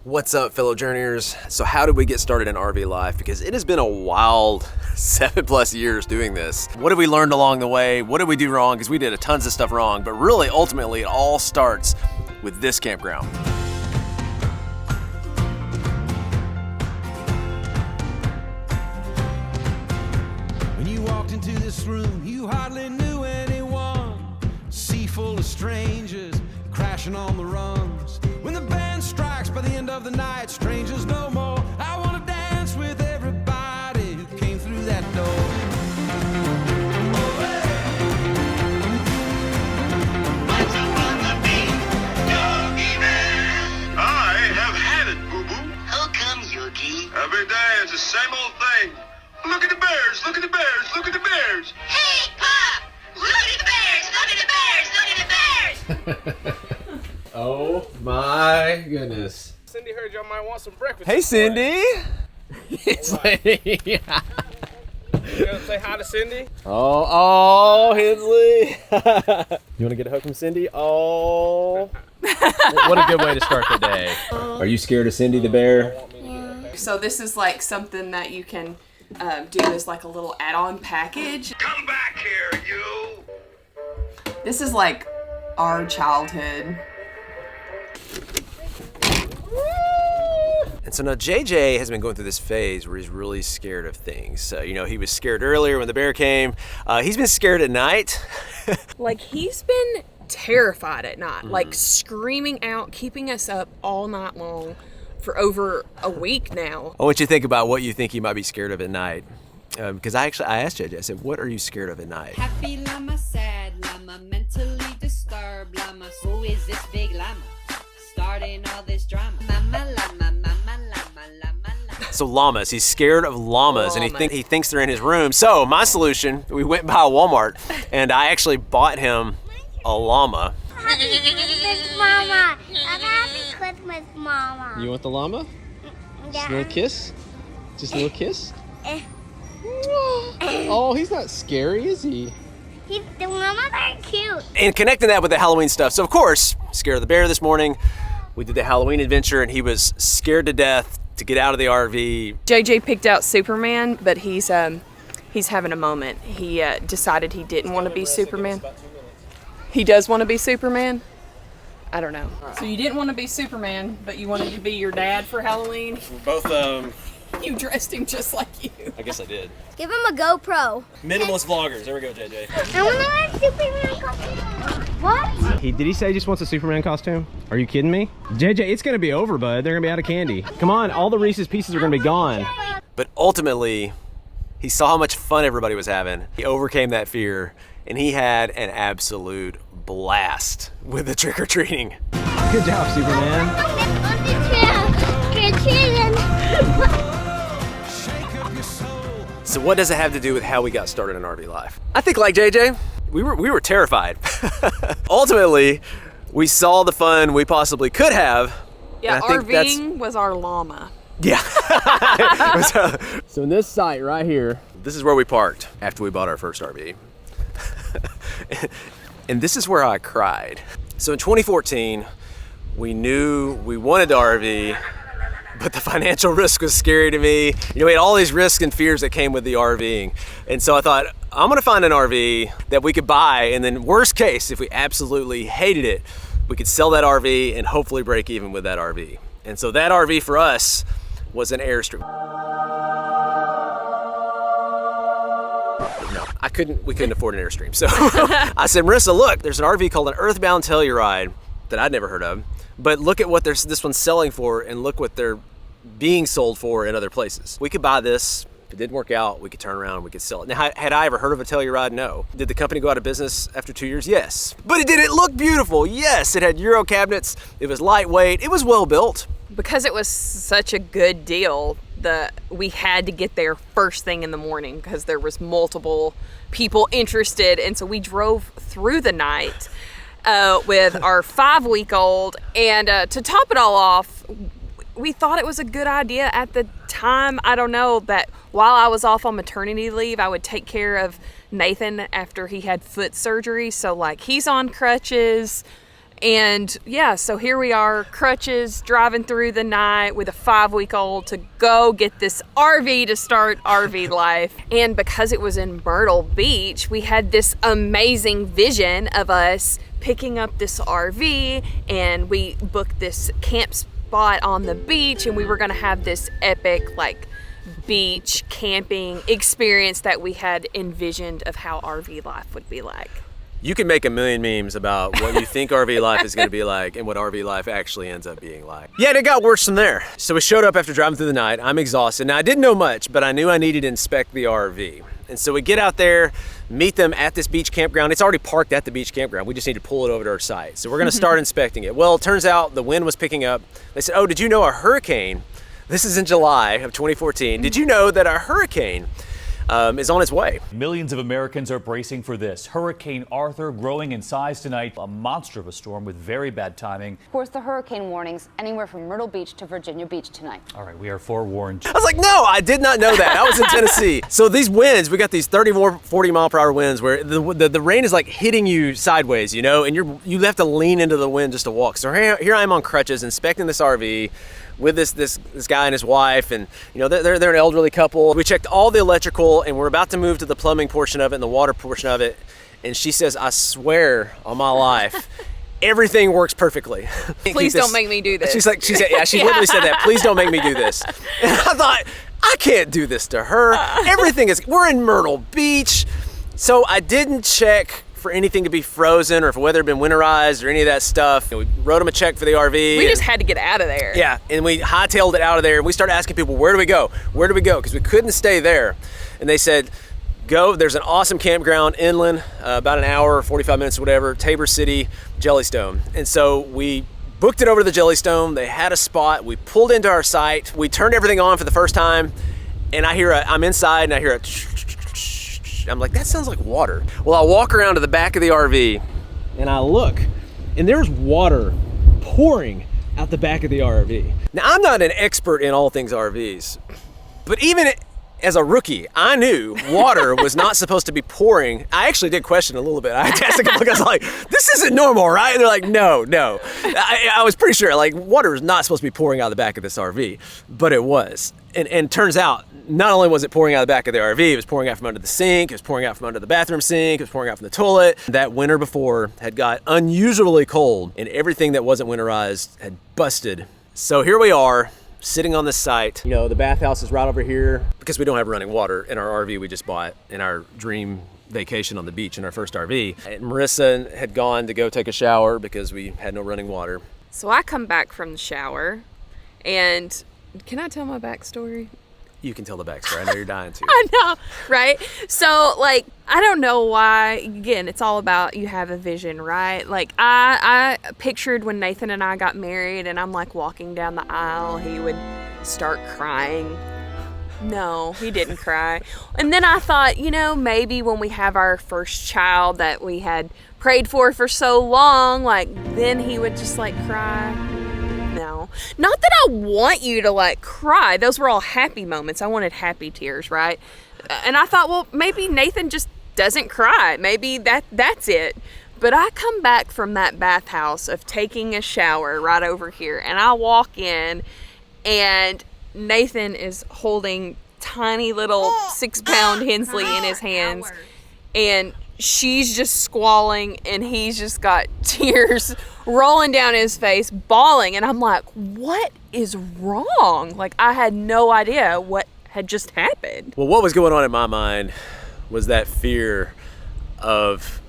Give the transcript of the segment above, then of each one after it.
What's up, fellow journeyers? So how did we get started in RV life? Because it has been a wild 7+ years doing this. What have we learned along the way? What did we do wrong? Because we did tons of stuff wrong, but really, ultimately, it all starts with this campground. When you walked into this room, you hardly knew anyone. Sea full of strangers, crashing on the rungs. When the band strikes by the end of the night, strangers no more. I want to dance with everybody who came through that door. What's up on the beat, Yogi Man? I have had it, boo-boo. How come, Yogi? Every day it's the same old thing. Look at the bears, look at the bears, look at the bears. Hey, Pop! Look at the bears! Look at the bears! Look at the bears! Oh my goodness. Cindy heard y'all might want some breakfast. Hey, Cindy. You gonna say hi to Cindy? Oh, Hensley. You want to get a hug from Cindy? Oh. What a good way to start the day. Are you scared of Cindy the bear? So this is like something that you can do as like a little add-on package. Come back here, you. This is like our childhood. And so now JJ has been going through this phase where he's really scared of things. You know, he was scared earlier when the bear came. He's been scared at night. Like he's been terrified at night, like screaming out, keeping us up all night long for over a week now. I want you to think about what you think you might be scared of at night. Because I asked JJ, I said, what are you scared of at night? Happy llama, sad llama, mentally disturbed llama. Who is this big llama? Starting all this drama. Mama llama, mama llama, llama llama. So llamas, he's scared of llamas, and he thinks they're in his room. So my solution, we went by Walmart, and I actually bought him a llama. Happy Christmas, Mama. Happy Christmas, Mama. You want the llama? Yeah. Just a little kiss? Just a little kiss? Eh. Oh, he's not scary, is he? The llamas are cute. And connecting that with the Halloween stuff. So of course, scared of the bear this morning. We did the Halloween adventure, and he was scared to death to get out of the RV. JJ picked out Superman, but he's having a moment. He decided he didn't want to be Superman. He does want to be Superman? I don't know. So you didn't want to be Superman, but you wanted to be your dad for Halloween? We're both, You dressed him just like you. I guess I did. Give him a GoPro. Minimalist vloggers. There we go, JJ. I want to wear Superman costume. What? Did he say he just wants a Superman costume? Are you kidding me? JJ, it's gonna be over, bud. They're gonna be out of candy. Come on, all the Reese's Pieces are gonna be gone. But ultimately, he saw how much fun everybody was having. He overcame that fear, and he had an absolute blast with the trick-or-treating. Good job, Superman. So what does it have to do with how we got started in RV life? I think like JJ, we were terrified. Ultimately, we saw the fun we possibly could have. Yeah, and I think RVing was our llama. Yeah. So in this site right here, This is where we parked after we bought our first RV. And this is where I cried. So in 2014, we knew we wanted the RV, but the financial risk was scary to me. You know, we had all these risks and fears that came with the RVing. And so I thought, I'm gonna find an RV that we could buy, and then worst case, if we absolutely hated it, we could sell that RV and hopefully break even with that RV. And so that RV for us was an Airstream. No, we couldn't afford an Airstream. So I said, Marissa, look, there's an RV called an Earthbound Telluride that I'd never heard of, but look at what this one's selling for, and look what they're being sold for in other places. We could buy this. If it didn't work out, we could turn around and we could sell it. Now, had I ever heard of a Telluride? No. Did the company go out of business after 2 years? Yes. But did it look beautiful? Yes. It had Euro cabinets. It was lightweight. It was well built. Because it was such a good deal, we had to get there first thing in the morning because there was multiple people interested, and so we drove through the night with our 5-week-old, and to top it all off, we thought it was a good idea at the time. I don't know, that while I was off on maternity leave, I would take care of Nathan after he had foot surgery. So like he's on crutches, And yeah, so here we are, crutches, driving through the night with a 5-week-old to go get this RV to start RV life. And because it was in Myrtle Beach, we had this amazing vision of us picking up this RV, and we booked this camp spot on the beach, and we were gonna have this epic like beach camping experience that we had envisioned of how RV life would be like. You can make a million memes about what you think RV life is going to be like and what RV life actually ends up being like. Yeah, and it got worse from there. So we showed up after driving through the night. I'm exhausted. Now, I didn't know much, but I knew I needed to inspect the RV. And so we get out there, meet them at this beach campground. It's already parked at the beach campground. We just need to pull it over to our site. So we're going to start inspecting it. Well, it turns out the wind was picking up. They said, oh, did you know a hurricane, this is in July of 2014, did you know that a hurricane is on its way? Millions of Americans are bracing for this. Hurricane Arthur growing in size tonight. A monster of a storm with very bad timing. Of course, the hurricane warnings anywhere from Myrtle Beach to Virginia Beach tonight. All right, we are forewarned. I was like, no, I did not know that. I was in Tennessee. So these winds, we got these 40 mile per hour winds where the rain is like hitting you sideways, you know, and you have to lean into the wind just to walk. So here I am on crutches inspecting this RV with this guy and his wife, and you know they're an elderly couple. We checked all the electrical, and we're about to move to the plumbing portion of it and the water portion of it. And she says, I swear on my life, everything works perfectly. Please don't make me do this. She said, yeah, she literally said that. Please don't make me do this. And I thought, I can't do this to her. We're in Myrtle Beach. So I didn't check for anything to be frozen or for whether it had been winterized or any of that stuff. We wrote them a check for the RV. We just had to get out of there. Yeah, and we hightailed it out of there, and we started asking people, where do we go? Where do we go? Because we couldn't stay there. And they said, go, there's an awesome campground inland, about an hour, 45 minutes, whatever, Tabor City, Jellystone. And so we booked it over to the Jellystone. They had a spot. We pulled into our site. We turned everything on for the first time, and I'm inside, and I hear a I'm like, that sounds like water. Well, I walk around to the back of the RV and I look, and there's water pouring out the back of the RV. Now, I'm not an expert in all things RVs, but even as a rookie, I knew water was not supposed to be pouring. I actually did question a little bit. I asked a couple guys, like, this isn't normal, right? And they're like, no. I was pretty sure, like, water is not supposed to be pouring out of the back of this RV, but it was. And turns out, not only was it pouring out of the back of the RV, it was pouring out from under the sink, it was pouring out from under the bathroom sink, it was pouring out from the toilet. That winter before had got unusually cold, and everything that wasn't winterized had busted. So here we are, sitting on the site. You know, the bathhouse is right over here because we don't have running water in our RV we just bought in our dream vacation on the beach in our first RV. And Marissa had gone to go take a shower because we had no running water. So I come back from the shower, and can I tell my backstory? You can tell the backstory. I know you're dying to. I know, right? So, like, I don't know why. Again, it's all about you have a vision, right? Like, I pictured when Nathan and I got married, and I'm like walking down the aisle, he would start crying. No, he didn't cry. And then I thought, you know, maybe when we have our first child that we had prayed for so long, like, then he would just like cry. No. Not that I want you to like cry. Those were all happy moments. I wanted happy tears, right? And I thought, well, maybe Nathan just doesn't cry. Maybe that's it. But I come back from that bathhouse of taking a shower right over here, and I walk in, and Nathan is holding tiny little 6-pound Hensley in his hands, and she's just squalling, and he's just got tears rolling down his face, bawling. And I'm like, what is wrong? Like, I had no idea what had just happened. Well, what was going on in my mind was that fear of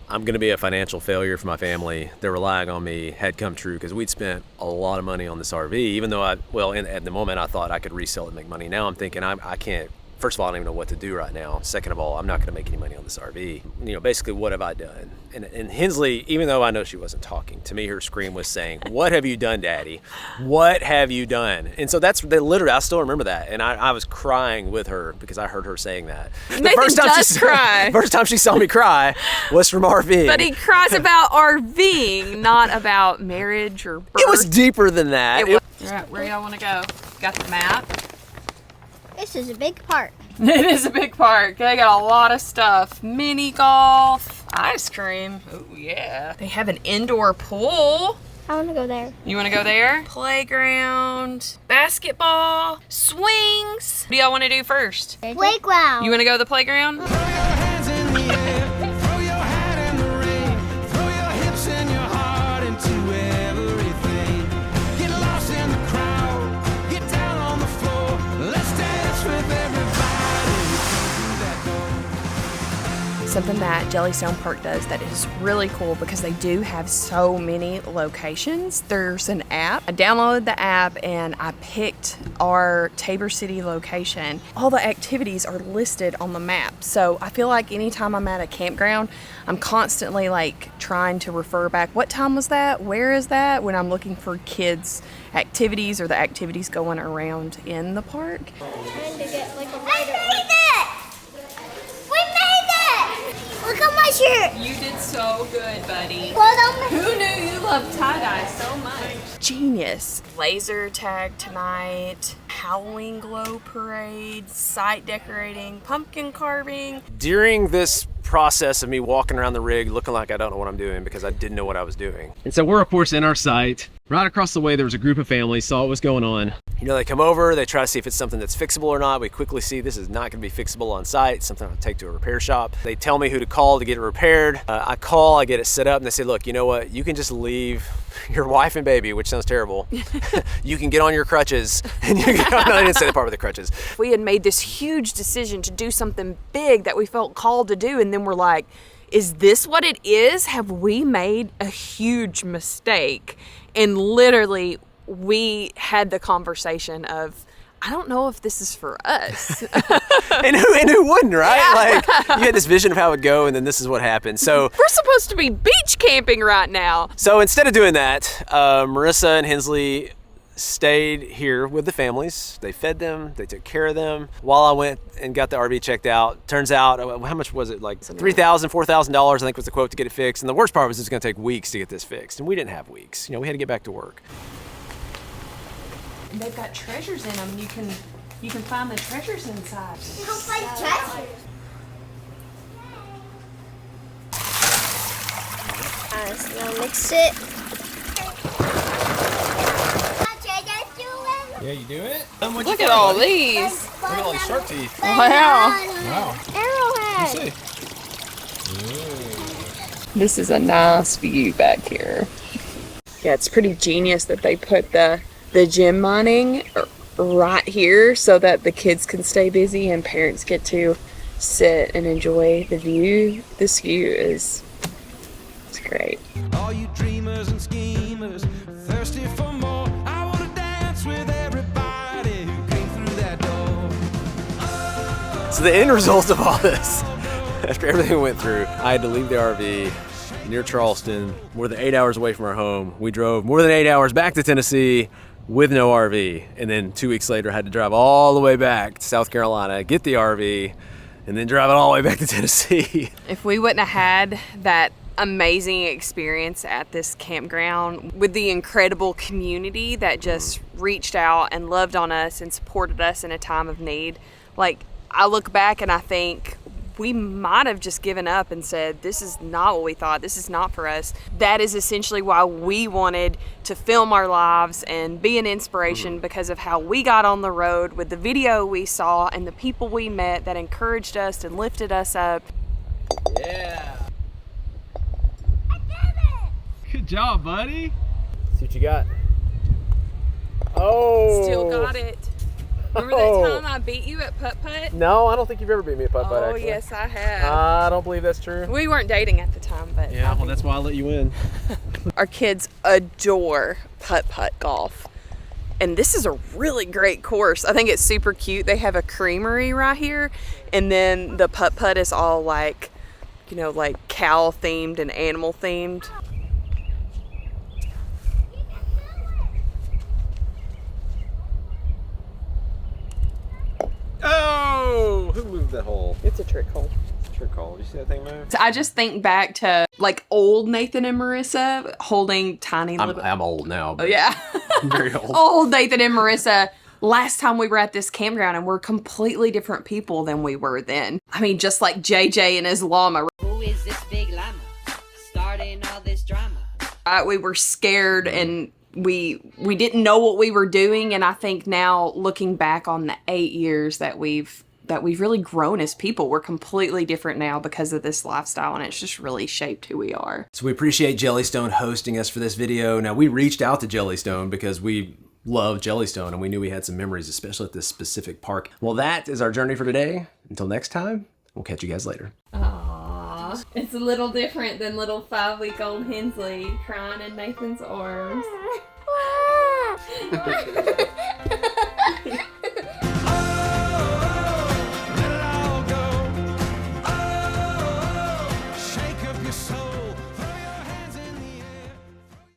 I'm going to be a financial failure for my family. They're relying on me had come true because we'd spent a lot of money on this RV, even though at the moment I thought I could resell it and make money. Now I'm thinking I can't. First of all, I don't even know what to do right now. Second of all, I'm not going to make any money on this RV. You know, basically, what have I done? And Hensley, even though I know she wasn't talking, to me, her scream was saying, what have you done, Daddy? What have you done? And so literally, I still remember that. And I was crying with her because I heard her saying that. Cry. First time she saw me cry was from RVing. But he cries about RVing, not about marriage or birth. It was deeper than that. Right, where y'all want to go? Got the map? This is a big park. It is a big park. They got a lot of stuff. Mini golf. Ice cream. Oh yeah. They have an indoor pool. I want to go there. You want to go there? Playground, basketball, swings. What do y'all want to do first? Playground. You want to go to the playground? Throw your hands in the air, throw your hat in the rain, throw your hips and your heart into everything. Get lost in the crowd, get down on the floor, let's dance with everybody through that door. Something that Jellystone Park does that is really cool because they do have so many locations. There's an app. I downloaded the app and I picked our Tabor City location. All the activities are listed on the map. So I feel like anytime I'm at a campground, I'm constantly like trying to refer back. What time was that? Where is that? When I'm looking for kids' activities or the activities going around in the park. Trying to get like a lighter. I made it! We made it! Look at my shirt. You did so good, buddy. Well, Who knew you loved tie-dye so much? Genius. Laser tag tonight, Halloween glow parade, site decorating, pumpkin carving. During this process of me walking around the rig looking like I don't know what I'm doing because I didn't know what I was doing. And so we're of course in our site. Right across the way there was a group of families, saw what was going on. You know, they come over, they try to see if it's something that's fixable or not. We quickly see this is not gonna be fixable on site. It's something I'll take to a repair shop. They tell me who to call to get it repaired. I call, I get it set up, and they say, look, you know what? You can just leave your wife and baby, which sounds terrible. You can get on your crutches. And you can, no, I didn't say the part with the crutches. We had made this huge decision to do something big that we felt called to do, and then we're like, is this what it is? Have we made a huge mistake? And literally, we had the conversation of, I don't know if this is for us. and who wouldn't, right? Yeah. Like, you had this vision of how it would go, and then this is what happened. So we're supposed to be beach camping right now. So instead of doing that, Marissa and Hensley stayed here with the families. They fed them, they took care of them while I went and got the RV checked out. Turns out, how much was it? Like $3,000, $4,000, I think was the quote to get it fixed. And the worst part was it's gonna take weeks to get this fixed. And we didn't have weeks. You know, we had to get back to work. And they've got treasures in them. You can find the treasures inside. You don't find treasures. Now mix it. Yeah, you do it? Look at all these. Look at all these shark teeth. Wow. Wow. Arrowhead. This is a nice view back here. Yeah, it's pretty genius that they put the gym mining right here so that the kids can stay busy and parents get to sit and enjoy the view. This view is great. All you dreamers and schemers, thirsty for more. I want to dance with everybody who came through that door. So the end result of all this, after everything we went through, I had to leave the RV near Charleston, more than 8 hours away from our home. We drove more than 8 hours back to Tennessee with no RV, and then 2 weeks later had to drive all the way back to South Carolina, get the RV, and then drive it all the way back to Tennessee. If we wouldn't have had that amazing experience at this campground with the incredible community that just reached out and loved on us and supported us in a time of need, like, I look back and I think we might have just given up and said, this is not what we thought, this is not for us. That is essentially why we wanted to film our lives and be an inspiration, because of how we got on the road with the video we saw and the people we met that encouraged us and lifted us up. Yeah. Good job, buddy. See what you got. Oh. Still got it. Remember that time I beat you at putt-putt? No, I don't think you've ever beat me at putt-putt, Oh, actually. yes, I have. I don't believe that's true. We weren't dating at the time, but Yeah, well, that's why I let you in. our kids adore putt-putt golf. And this is a really great course. I think it's super cute. They have a creamery right here, and then the putt-putt is all like, you know, like cow themed and animal themed. Oh! Who moved that hole? It's a trick hole. Trick hole. Did you see that thing move? So I just think back to like old Nathan and Marissa holding tiny little... I'm old now. Oh, yeah. I'm very old. Old Nathan and Marissa. Last time we were at this campground, and we're completely different people than we were then. I mean, just like JJ and his llama. Who is this big llama? We were scared and we didn't know what we were doing, and I think now looking back on the 8 years that we've really grown as people, we're completely different now because of this lifestyle, and it's just really shaped who we are. So we appreciate Jellystone hosting us for this video. Now, we reached out to Jellystone because we love Jellystone and we knew we had some memories, especially at this specific park. Well, that is our journey for today. Until next time, we'll catch you guys later. Aww. It's a little different than little 5-week-old Hensley crying in Nathan's arms.